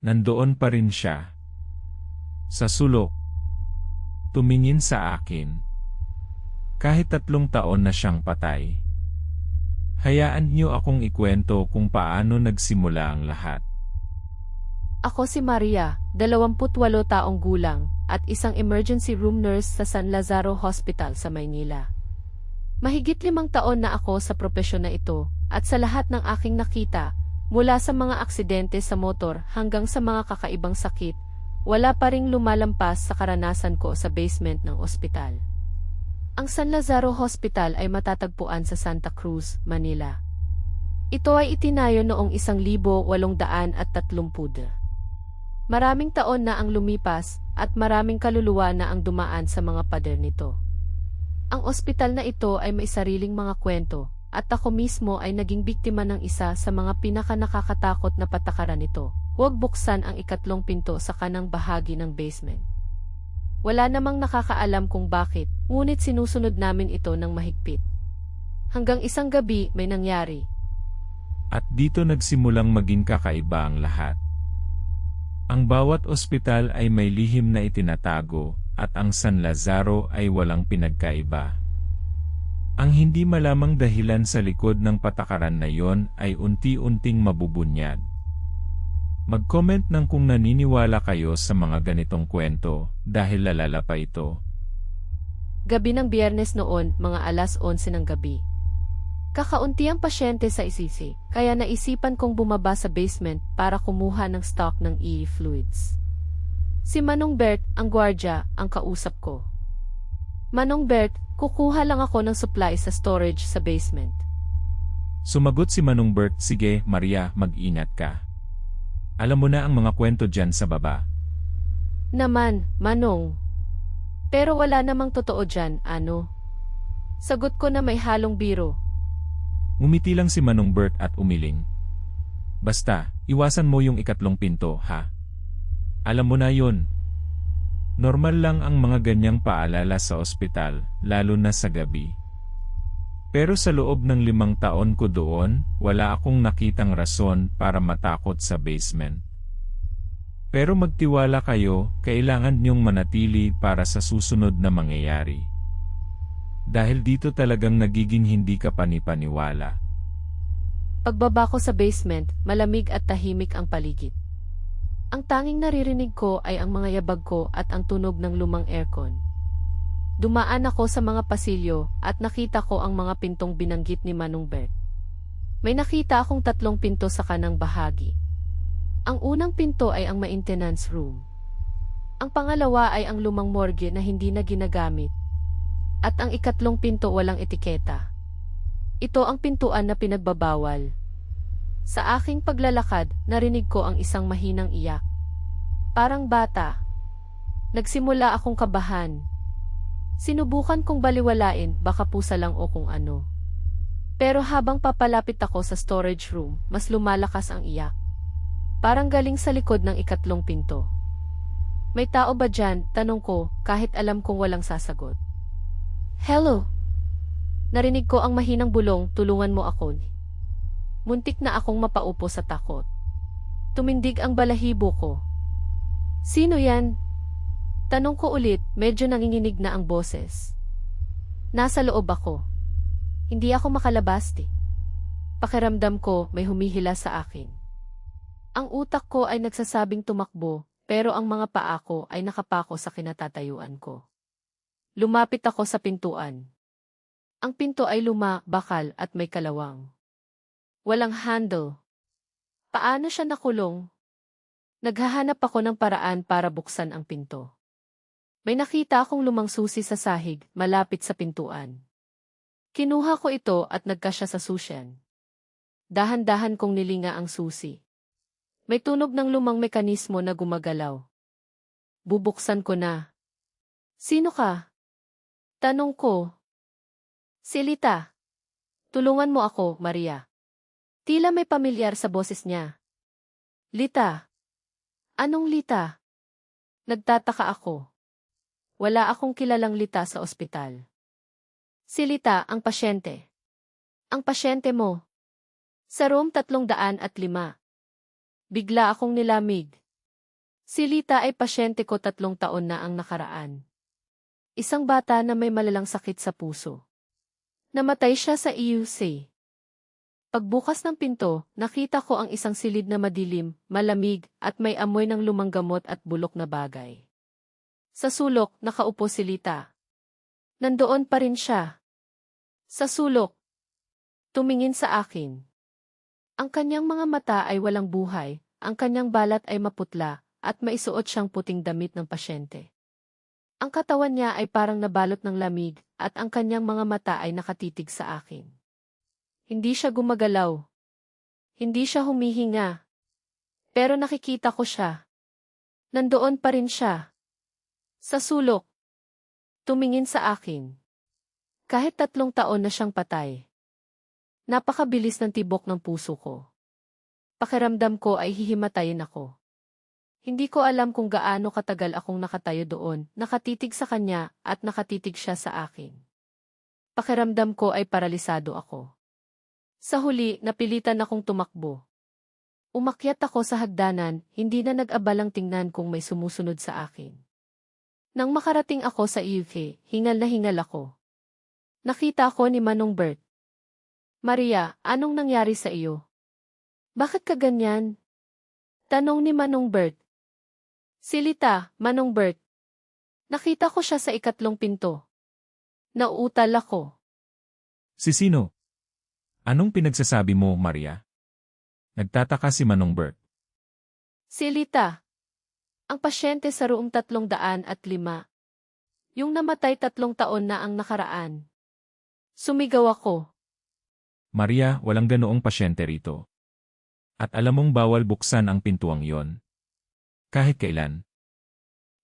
Nandoon pa rin siya. Sa sulok. Tumingin sa akin. Kahit 3 taon na siyang patay. Hayaan niyo akong ikwento kung paano nagsimula ang lahat. Ako si Maria, 28 taong gulang, at isang emergency room nurse sa San Lazaro Hospital sa Maynila. Mahigit 5 taon na ako sa propesyon na ito, at sa lahat ng aking nakita, mula sa mga aksidente sa motor hanggang sa mga kakaibang sakit, wala pa ring lumalampas sa karanasan ko sa basement ng ospital. Ang San Lazaro Hospital ay matatagpuan sa Santa Cruz, Manila. Ito ay itinayo noong 1830. Maraming taon na ang lumipas at maraming kaluluwa na ang dumaan sa mga pader nito. Ang ospital na ito ay may sariling mga kwento, at ako mismo ay naging biktima ng isa sa mga pinakanakakatakot na patakaran nito. Huwag buksan ang 2 pinto sa kanang bahagi ng basement. Wala namang nakakaalam kung bakit, ngunit sinusunod namin ito ng mahigpit. Hanggang isang gabi may nangyari. At dito nagsimulang maging kakaiba ang lahat. Ang bawat ospital ay may lihim na itinatago, at ang San Lazaro ay walang pinagkaiba. Ang hindi malamang dahilan sa likod ng patakaran na yon ay unti-unting mabubunyag. Mag-comment ng kung naniniwala kayo sa mga ganitong kwento, dahil lalala pa ito. Gabi ng Biyernes noon, mga 11:11 ng gabi. Kakaunti ang pasyente sa ICC, kaya naisipan kong bumaba sa basement para kumuha ng stock ng EE fluids. Si Manong Bert, ang gwardya, ang kausap ko. Manong Bert, kukuha lang ako ng supply sa storage sa basement. Sumagot si Manong Bert, sige Maria, mag-ingat ka. Alam mo na ang mga kwento dyan sa baba. Naman, Manong. Pero wala namang totoo dyan, ano? Sagot ko na may halong biro. Ngumiti lang si Manong Bert at umiling. Basta, iwasan mo yung 3 pinto, ha? Alam mo na yun. Normal lang ang mga ganyang paalala sa ospital, lalo na sa gabi. Pero sa loob ng 5 taon ko doon, wala akong nakitang rason para matakot sa basement. Pero magtiwala kayo, kailangan niyong manatili para sa susunod na mangyayari. Dahil dito talagang nagiging hindi ka panipaniwala. Pagbaba ko sa basement, malamig at tahimik ang paligid. Ang tanging naririnig ko ay ang mga yabag ko at ang tunog ng lumang aircon. Dumaan ako sa mga pasilyo at nakita ko ang mga pintong binanggit ni Manong Bert. May nakita akong 3 pinto sa kanang bahagi. Ang unang pinto ay ang maintenance room. Ang pangalawa ay ang lumang morgue na hindi na ginagamit. At ang 3 pinto walang etiketa. Ito ang pintuan na pinagbabawal. Sa aking paglalakad, narinig ko ang isang mahinang iyak. Parang bata. Nagsimula akong kabahan. Sinubukan kong baliwalain, baka pusa lang o kung ano. Pero habang papalapit ako sa storage room, mas lumalakas ang iyak. Parang galing sa likod ng 3 pinto. May tao ba dyan? Tanong ko, kahit alam kong walang sasagot. Hello? Narinig ko ang mahinang bulong, tulungan mo ako. Muntik na akong mapaupo sa takot. Tumindig ang balahibo ko. Sino yan? Tanong ko ulit, medyo nanginginig na ang boses. Nasa loob ako. Hindi ako makalabas. Pakiramdam ko may humihila sa akin. Ang utak ko ay nagsasabing tumakbo, pero ang mga paa ko ay nakapako sa kinatatayuan ko. Lumapit ako sa pintuan. Ang pinto ay luma, bakal at may kalawang. Walang handle. Paano siya nakulong? Naghahanap ako ng paraan para buksan ang pinto. May nakita akong lumang susi sa sahig, malapit sa pintuan. Kinuha ko ito at nagkasya sa susyan. Dahan-dahan kong nilinga ang susi. May tunog ng lumang mekanismo na gumagalaw. Bubuksan ko na. Sino ka? Tanong ko. Si Lita. Tulungan mo ako, Maria. Tila may pamilyar sa boses niya. Lita. Anong Lita? Nagtataka ako. Wala akong kilalang Lita sa ospital. Si Lita, ang pasyente. Ang pasyente mo. Sa room 305. Bigla akong nilamig. Si Lita ay pasyente ko 3 taon na ang nakaraan. Isang bata na may malalang sakit sa puso. Namatay siya sa EUC. Pagbukas ng pinto, nakita ko ang isang silid na madilim, malamig, at may amoy ng lumang gamot at bulok na bagay. Sa sulok, nakaupo si Lita. Nandoon pa rin siya. Sa sulok. Tumingin sa akin. Ang kanyang mga mata ay walang buhay, ang kanyang balat ay maputla, at maisuot siyang puting damit ng pasyente. Ang katawan niya ay parang nabalot ng lamig, at ang kanyang mga mata ay nakatitig sa akin. Hindi siya gumagalaw. Hindi siya humihinga. Pero nakikita ko siya. Nandoon pa rin siya. Sa sulok. Tumingin sa akin. Kahit 3 taon na siyang patay. Napakabilis ng tibok ng puso ko. Pakiramdam ko ay hihimatayin ako. Hindi ko alam kung gaano katagal akong nakatayo doon, nakatitig sa kanya at nakatitig siya sa akin. Pakiramdam ko ay paralisado ako. Sa huli, napilitan akong tumakbo. Umakyat ako sa hagdanan, hindi na nag-abalang tingnan kung may sumusunod sa akin. Nang makarating ako sa UK, hingal na hingal ako. Nakita ako ni Manong Bert. Maria, anong nangyari sa iyo? Bakit ka ganyan? Tanong ni Manong Bert. Si Lita, Manong Bert. Nakita ko siya sa 2 pinto. Nauutal ako. Si sino? Anong pinagsasabi mo, Maria? Nagtataka si Manong Bert. Si Lita. Ang pasyente sa room 305. Yung namatay 3 taon na ang nakaraan. Sumigaw ako. Maria, walang ganoong pasyente rito. At alam mong bawal buksan ang pintuang yon. Kahit kailan.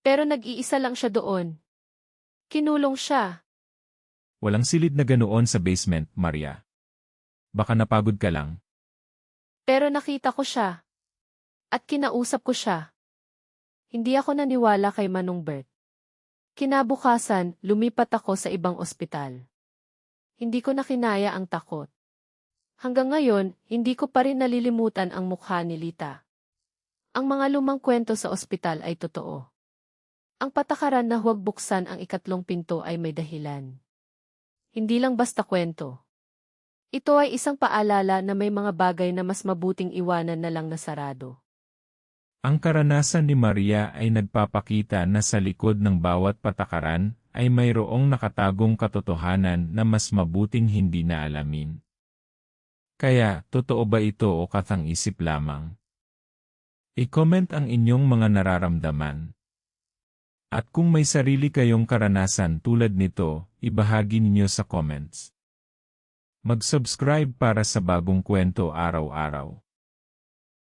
Pero nag-iisa lang siya doon. Kinulong siya. Walang silid na ganoon sa basement, Maria. Baka napagod ka lang. Pero nakita ko siya. At kinausap ko siya. Hindi ako naniwala kay Manong Bert. Kinabukasan, lumipat ako sa ibang ospital. Hindi ko na kinaya ang takot. Hanggang ngayon, hindi ko pa rin nalilimutan ang mukha ni Lita. Ang mga lumang kwento sa ospital ay totoo. Ang patakaran na huwag buksan ang 3 pinto ay may dahilan. Hindi lang basta kwento. Ito ay isang paalala na may mga bagay na mas mabuting iwanan na lang na sarado. Ang karanasan ni Maria ay nagpapakita na sa likod ng bawat patakaran ay mayroong nakatagong katotohanan na mas mabuting hindi na alamin. Kaya, totoo ba ito o katang-isip lamang? I-comment ang inyong mga nararamdaman. At kung may sarili kayong karanasan tulad nito, ibahagi ninyo sa comments. Mag-subscribe para sa bagong kwento araw-araw.